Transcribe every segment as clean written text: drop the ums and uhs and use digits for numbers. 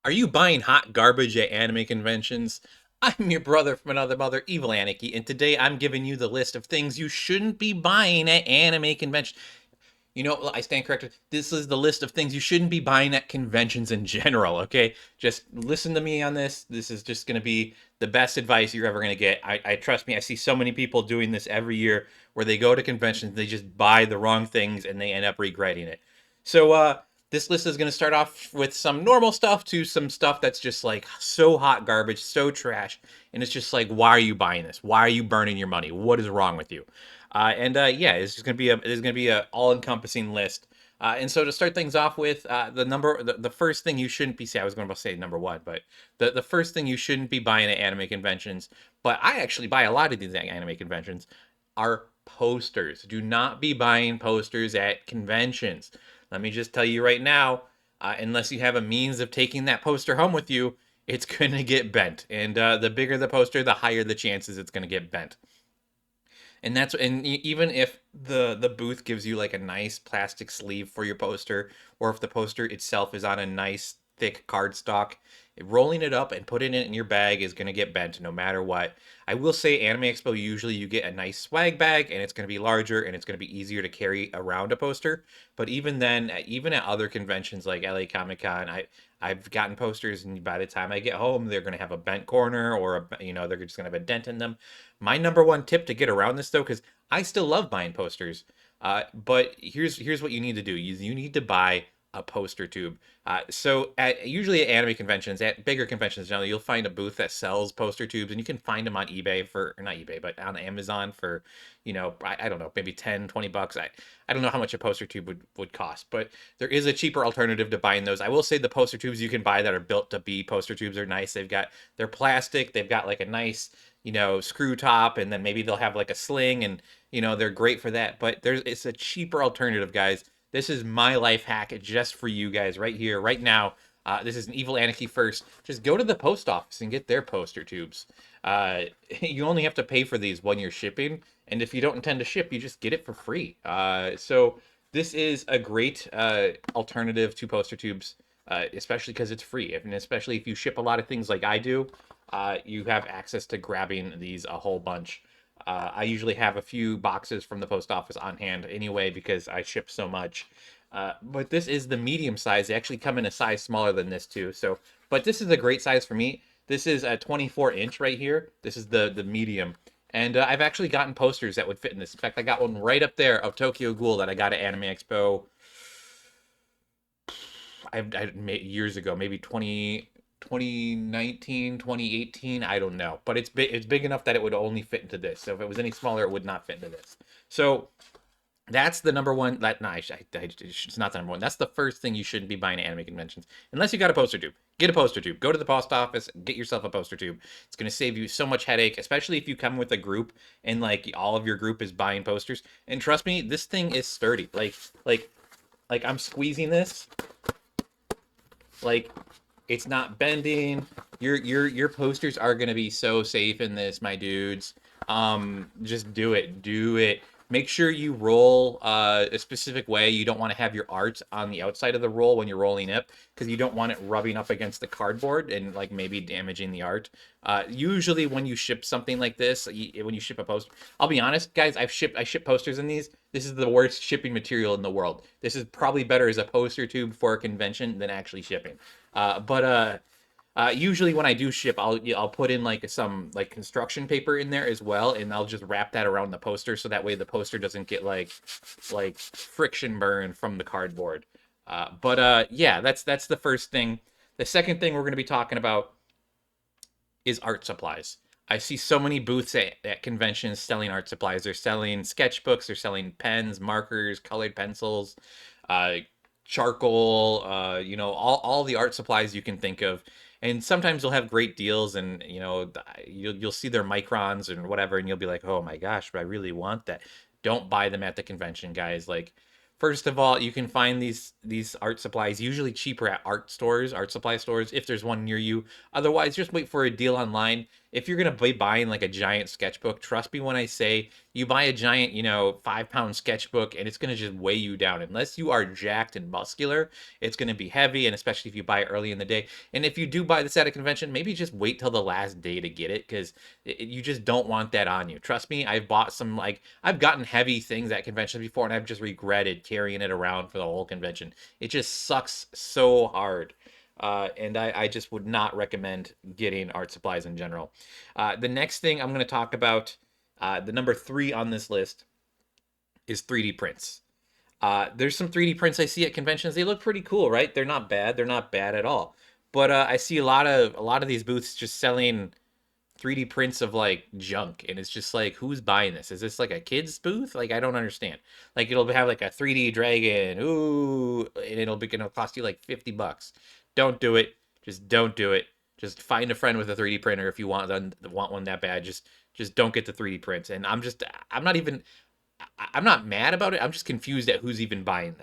Are you buying hot garbage at anime conventions? I'm your brother from another mother, Evil Aniki, and today I'm giving you the list of things you shouldn't be buying at anime conventions. You know, I stand corrected. This is the list of things you shouldn't be buying at conventions in general, okay? Just listen to me on this. This is just going to be the best advice you're ever going to get. I trust me, I see so many people doing this every year where they go to conventions, they just buy the wrong things and they end up regretting it. So, this list is going to start off with some normal stuff to some stuff that's just like so hot garbage, so trash, and it's just like, why are you buying this? Why are you burning your money? What is wrong with you? Yeah, it's just gonna be a all encompassing list. And so to start things off with, the first thing you shouldn't be. Say, I was going to say number one, but the first thing you shouldn't be buying at anime conventions, but I actually buy a lot of these anime conventions, are posters. Do not be buying posters at conventions. Let me just tell you right now, unless you have a means of taking that poster home with you, it's going to get bent. And the bigger the poster, the higher the chances it's going to get bent. Even if the booth gives you like a nice plastic sleeve for your poster, or if the poster itself is on a nice thick cardstock, rolling it up and putting it in your bag is going to get bent no matter what. I will say Anime Expo, usually you get a nice swag bag and it's going to be larger and it's going to be easier to carry around a poster. But even then, even at other conventions like LA Comic Con, I've gotten posters, and by the time I get home, they're going to have a bent corner, or they're just going to have a dent in them. My number one tip to get around this, though, because I still love buying posters, but here's what you need to do. You need to buy a poster tube. Usually at anime conventions, at bigger conventions, generally, you'll find a booth that sells poster tubes, and you can find them on eBay for, or not eBay, but on Amazon for, I don't know, maybe 10, $20. I don't know how much a poster tube would cost, but there is a cheaper alternative to buying those. I will say the poster tubes you can buy that are built to be poster tubes are nice. They're plastic. They've got like a nice, screw top, and then maybe they'll have like a sling, and they're great for that. But it's a cheaper alternative, guys. This is my life hack just for you guys right here, right now. This is an Evil Anarchy first. Just go to the post office and get their poster tubes. You only have to pay for these when you're shipping, and if you don't intend to ship, you just get it for free. So this is a great alternative to poster tubes, especially because it's free, and especially if you ship a lot of things like I do. You have access to grabbing these a whole bunch. I usually have a few boxes from the post office on hand anyway because I ship so much. But this is the medium size. They actually come in a size smaller than this too. But this is a great size for me. This is a 24-inch right here. This is the medium. And I've actually gotten posters that would fit in this. In fact, I got one right up there of Tokyo Ghoul that I got at Anime Expo. I made years ago, maybe 2019, 2018. I don't know, but it's big enough that it would only fit into this. So if it was any smaller, it would not fit into this. So that's the number one. It's not the number one. That's the first thing you shouldn't be buying at anime conventions, unless you got a poster tube. Get a poster tube. Go to the post office. Get yourself a poster tube. It's going to save you so much headache, especially if you come with a group and like all of your group is buying posters. And trust me, this thing is sturdy. Like I'm squeezing this. Like it's not bending. Your posters are gonna be so safe in this, my dudes. Just do it. Do it. Make sure you roll a specific way. You don't want to have your art on the outside of the roll when you're rolling it, because you don't want it rubbing up against the cardboard and like maybe damaging the art. Usually when you ship something like this, when you ship a poster, I'll be honest, guys, I ship posters in these. This is the worst shipping material in the world. This is probably better as a poster tube for a convention than actually shipping. Usually when I do ship, I'll put in like some like construction paper in there as well, and I'll just wrap that around the poster so that way the poster doesn't get like friction burn from the cardboard. Yeah, that's the first thing. The second thing we're going to be talking about is art supplies. I see so many booths at conventions selling art supplies. They're selling sketchbooks, they're selling pens, markers, colored pencils, uh, charcoal, all the art supplies you can think of. And sometimes they'll have great deals, and you'll see their microns and whatever, and you'll be like, oh my gosh, but I really want that. Don't buy them at the convention, guys. Like, first of all, you can find these art supplies usually cheaper at art stores, art supply stores, if there's one near you. Otherwise, just wait for a deal online. if you're gonna be buying like a giant sketchbook, trust me when I say you buy a giant, 5 pound sketchbook and it's gonna just weigh you down. Unless you are jacked and muscular, it's gonna be heavy, and especially if you buy it early in the day. And if you do buy this at a convention, maybe just wait till the last day to get it, because you just don't want that on you. Trust me, I've bought some, like, I've gotten heavy things at conventions before, and I've just regretted carrying it around for the whole convention. It just sucks so hard. And I just would not recommend getting art supplies in general. The next thing I'm going to talk about, the number 3 on this list, is 3D prints. There's some 3D prints I see at conventions. They look pretty cool, right? They're not bad. They're not bad at all. But I see a lot of these booths just selling 3D prints of like junk, and it's just like, who's buying this? Is this like a kid's booth? Like, I don't understand. Like, it'll have like a 3D dragon, ooh, and it'll be gonna cost you like $50. Don't do it. Just don't do it. Just find a friend with a 3D printer if you want one that bad. Just don't get the 3D prints. And I'm not even I'm not mad about it. I'm just confused at who's even buying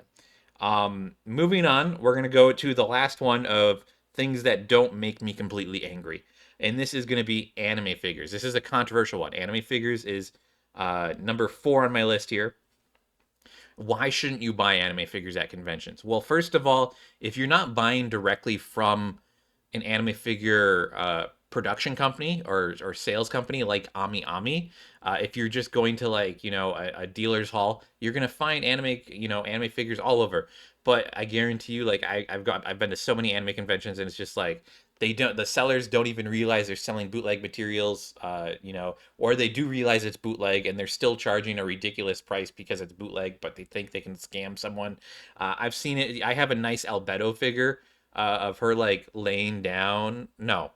them. Moving on, we're gonna go to the last one of things that don't make me completely angry, and this is gonna be anime figures. This is a controversial one. Anime figures is number 4 on my list here. Why shouldn't you buy anime figures at conventions? Well, first of all, if you're not buying directly from an anime figure production company or sales company like Ami Ami, if you're just going to, like, a dealer's hall, you're gonna find anime figures all over. But I guarantee you, like, I've been to so many anime conventions, and it's just like, the sellers don't even realize they're selling bootleg materials, or they do realize it's bootleg and they're still charging a ridiculous price because it's bootleg, but they think they can scam someone. I've seen it. I have a nice Albedo figure of her, like, laying down. No,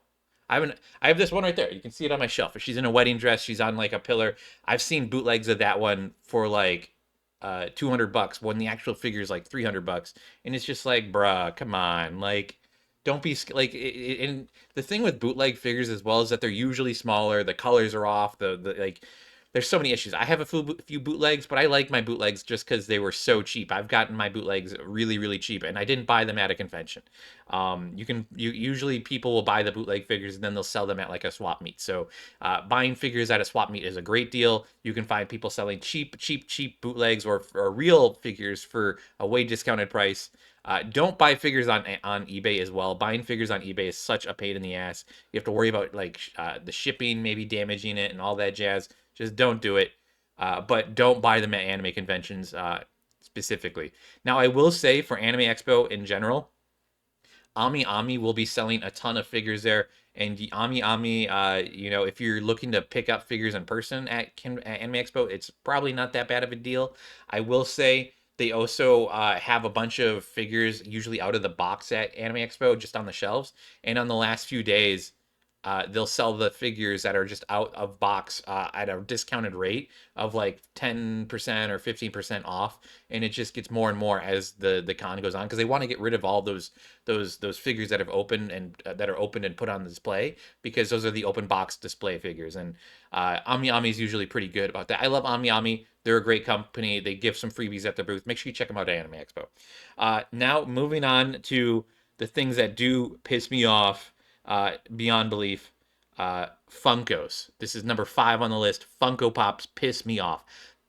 I haven't. I have this one right there. You can see it on my shelf. If she's in a wedding dress, she's on like a pillar. I've seen bootlegs of that one for like $200 when the actual figure is like $300, and it's just like, bruh, come on, like, don't be like. And the thing with bootleg figures as well is that they're usually smaller. The colors are off. The like, there's so many issues. I have a few bootlegs, but I like my bootlegs just because they were so cheap. I've gotten my bootlegs really, really cheap, and I didn't buy them at a convention. You usually people will buy the bootleg figures and then they'll sell them at like a swap meet. So buying figures at a swap meet is a great deal. You can find people selling cheap bootlegs or real figures for a way discounted price. Don't buy figures on eBay as well. Buying figures on eBay is such a pain in the ass. You have to worry about, like, the shipping maybe damaging it and all that jazz. Just don't do it. But don't buy them at anime conventions specifically. Now, I will say, for Anime Expo in general, Ami Ami will be selling a ton of figures there. And the Ami Ami, if you're looking to pick up figures in person at Anime Expo, it's probably not that bad of a deal. I will say they also have a bunch of figures, usually out of the box at Anime Expo, just on the shelves. And on the last few days, they'll sell the figures that are just out of box at a discounted rate of like 10% or 15% off, and it just gets more and more as the con goes on, because they want to get rid of all those figures that have opened and that are opened and put on display, because those are the open box display figures. And Ami Ami is usually pretty good about that. I love Ami Ami. They're a great company. They give some freebies at their booth. Make sure you check them out at Anime Expo. Now, moving on to the things that do piss me off beyond belief. Funkos. This is number 5 on the list. Funko Pops piss me off.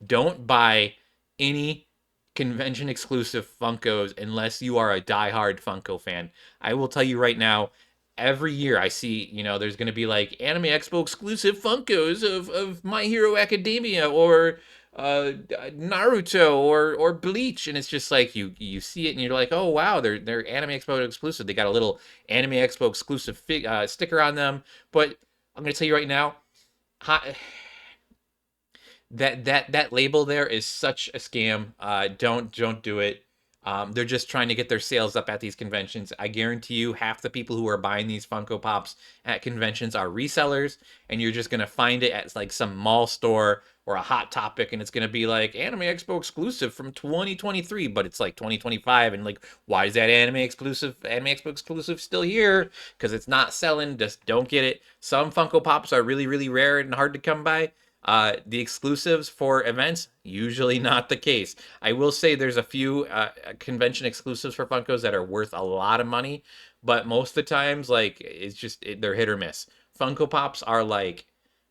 Don't buy any convention exclusive Funkos unless you are a diehard Funko fan. I will tell you right now, every year I see, there's going to be like Anime Expo exclusive Funkos of My Hero Academia or Naruto or Bleach, and it's just like, you see it and you're like, oh wow, they're Anime Expo exclusive. They got a little Anime Expo exclusive sticker on them, but I'm gonna tell you right now, that label there is such a scam. Don't do it. They're just trying to get their sales up at these conventions. I guarantee you, half the people who are buying these Funko Pops at conventions are resellers, and you're just gonna find it at like some mall store or a Hot Topic, and it's gonna be like Anime Expo exclusive from 2023, but it's like 2025, and like, why is that Anime Expo exclusive still here? Because it's not selling. Just don't get it. Some Funko Pops are really, really rare and hard to come by. The exclusives for events, usually not the case. I will say there's a few convention exclusives for Funkos that are worth a lot of money, but most of the times, like, they're hit or miss. Funko Pops are like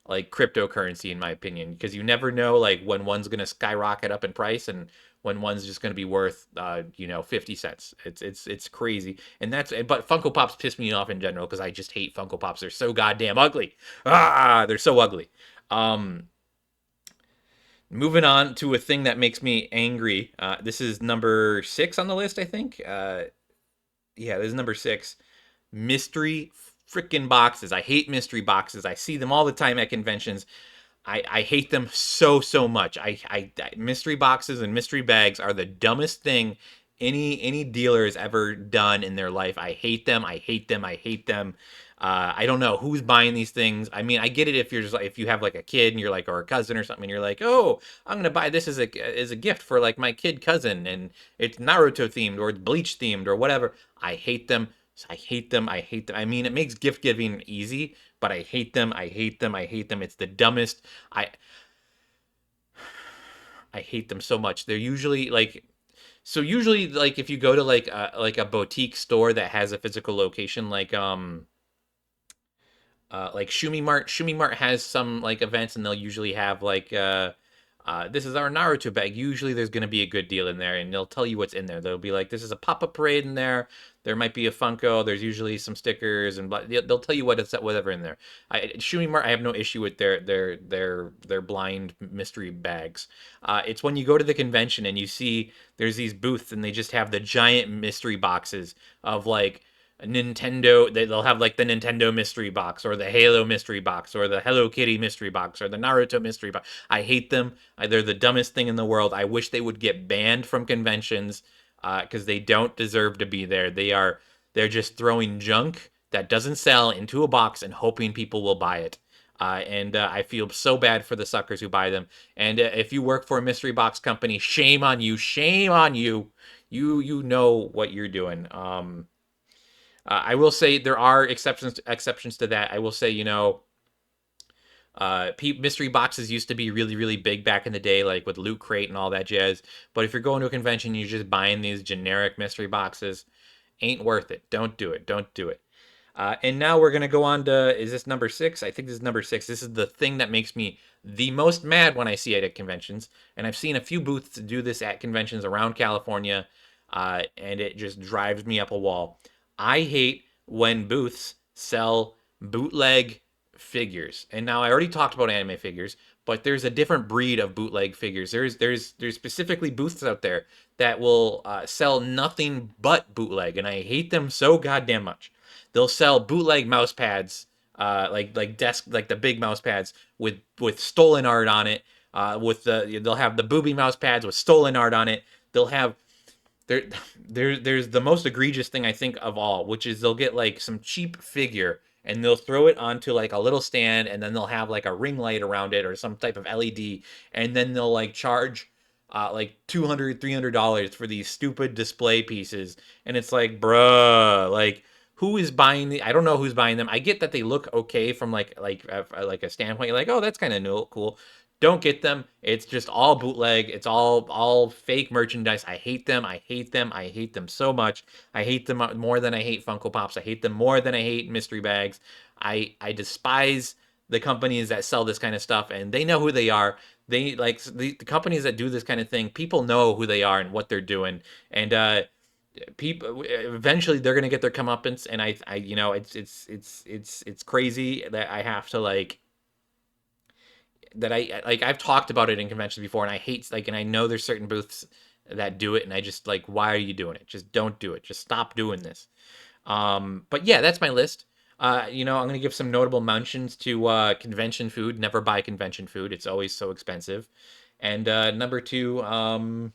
cryptocurrency in my opinion, because you never know like when one's gonna skyrocket up in price and when one's just gonna be worth 50 cents. It's crazy. And that's but Funko Pops piss me off in general because I just hate Funko Pops. They're so goddamn ugly. They're so ugly. Um Moving on to a thing that makes me angry. This is number 6 on the list, I think. Yeah, this is number 6. Mystery freaking boxes. I hate mystery boxes. I see them all the time at conventions. I hate them so much. Mystery boxes and mystery bags are the dumbest thing any dealer has ever done in their life. I hate them. I hate them. I hate them. I don't know who's buying these things. I mean, I get it if you're just like if you have like a kid and you're like or a cousin or something and you're like, oh, I'm gonna buy this as a gift for like my kid cousin and it's Naruto themed or Bleach themed or whatever. I hate them. I hate them. I hate them. I mean, it makes gift giving easy, but I hate them. I hate them. I hate them. It's the dumbest. I I hate them so much. They're usually like usually like if you go to like a boutique store that has a physical location like Shumi Mart. Shumi Mart has some like events, and they'll usually have this is our Naruto bag. Usually, there's going to be a good deal in there, and they'll tell you what's in there. They'll be like, this is a pop-up parade in there. There might be a Funko. There's usually some stickers, and they'll tell you what it's whatever in there. Shumi Mart, I have no issue with their blind mystery bags. It's when you go to the convention and you see there's these booths, and they just have the giant mystery boxes of like Nintendo. They'll have like the Nintendo mystery box or the Halo mystery box or the Hello Kitty mystery box or the Naruto mystery box. I hate them. They're the dumbest thing in the world. I wish they would get banned from conventions because they don't deserve to be there. They're just throwing junk that doesn't sell into a box and hoping people will buy it. And I feel so bad for the suckers who buy them. And if you work for a mystery box company, shame on you. Shame on you. You know what you're doing. I will say there are exceptions to that. I will say, mystery boxes used to be really big back in the day, like with Loot Crate and all that jazz. But if you're going to a convention, you're just buying these generic mystery boxes, ain't worth it. Don't do it. Don't do it. And now we're gonna go on to, is this number 6? I think this is number 6. This is the thing that makes me the most mad when I see it at conventions, and I've seen a few booths do this at conventions around California, and it just drives me up a wall. I hate when booths sell bootleg figures. And now I already talked about anime figures, but there's a different breed of bootleg figures. There's specifically booths out there that will sell nothing but bootleg, and I hate them so goddamn much. They'll sell bootleg mouse pads, like the big mouse pads with stolen art on it. They'll have the booby mouse pads with stolen art on it. They'll have there, there's the most egregious thing I think of all, which is they'll get like some cheap figure and they'll throw it onto like a little stand and then they'll have like a ring light around it or some type of LED and then they'll like charge like $200-$300 for these stupid display pieces and it's like bruh, like who is buying the I don't know who's buying them. I get that they look okay from like a standpoint. You're like, oh, that's kind of cool. Don't get them. It's just all bootleg. It's all fake merchandise. I hate them. I hate them. I hate them so much. I hate them more than I hate Funko Pops. I hate them more than I hate mystery bags. I despise the companies that sell this kind of stuff, and they know who they are. They like the companies that do this kind of thing. People know who they are and what they're doing, and people eventually they're gonna get their comeuppance. And I it's crazy that I have to I've talked about it in conventions before and I hate and I know there's certain booths that do it and I just like why are you doing it? Just don't do it. Just stop doing this. But yeah, that's my list. I'm gonna give some notable mentions to convention food. Never buy convention food. It's always so expensive. And number 2,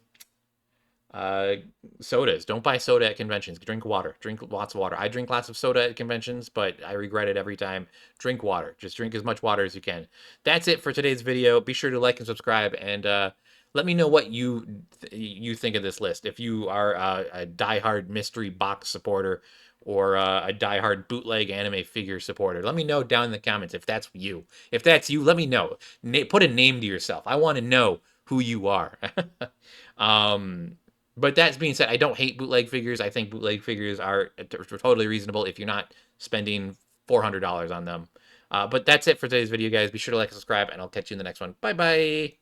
uh, sodas. Don't buy soda at conventions. Drink water. Drink lots of water. I drink lots of soda at conventions, but I regret it every time. Drink water. Just drink as much water as you can. That's it for today's video. Be sure to like and subscribe, and let me know what you think of this list. If you are a diehard mystery box supporter or a diehard bootleg anime figure supporter, let me know down in the comments if that's you. If that's you, let me know. Put a name to yourself. I want to know who you are. um, but that being said, I don't hate bootleg figures. I think bootleg figures are totally reasonable if you're not spending $400 on them. But that's it for today's video, guys. Be sure to like and subscribe, and I'll catch you in the next one. Bye bye.